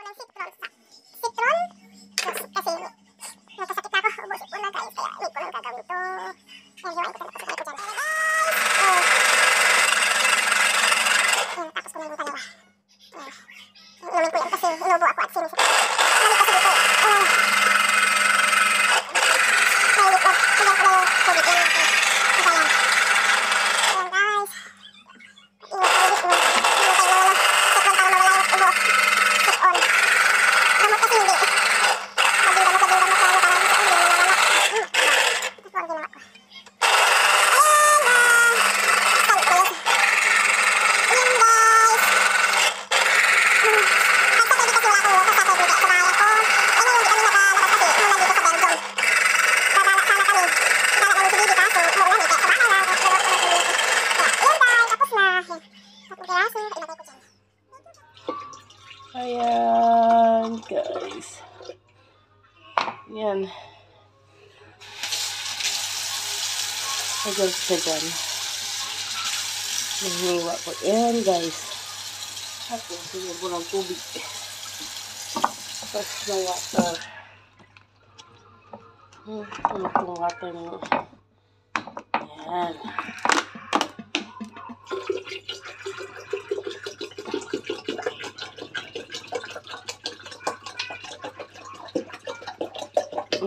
ng citron. Citron? Kasi nagkasakit na ako. Ubusip ko na guys. Kaya need ko lang gagawin ito. Ayan, hiwain ko tapos ko dyan. Ayan, tapos ko na yung dalawa. Ayan. Inumin ko yan kasi inubo ako at sinusip. Malit kasi dito. Malit ko. Tigyan ko na yung tubig yan natin. Ayan. Ayan guys. Ingat ko ulit mo. Hinintay mo na citron para mawala yung ubo. Sit on. Gamot kasi hindi. Maging gamot na yung gamot na yung parang hindi nawala. Ito ang ginawa ko. Ayan, guys. Ayan. Ayan siya dyan. Nahiwa ko. Ayan, guys. Ako, sinyo ko ng tubig. Tapos na water. Ano itong water mo? Ayan.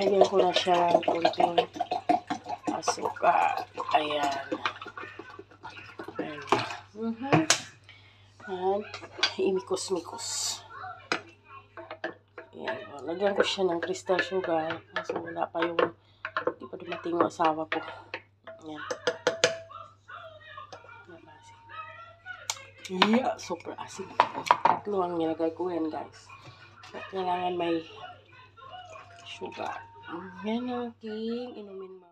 Lagyan ko na siya ng kunting asukal. Ayan. Ayan. At imikos-mikos. Ayan. Lagyan ko siya ng crystal sugar. Kaso wala pa yung, hindi pa dumating yung asawa ko. Ayan. Yeah, super acid. Tatlo ang nilagay ko yan, guys. At kailangan may sugar. Yan ang aking inumin mo.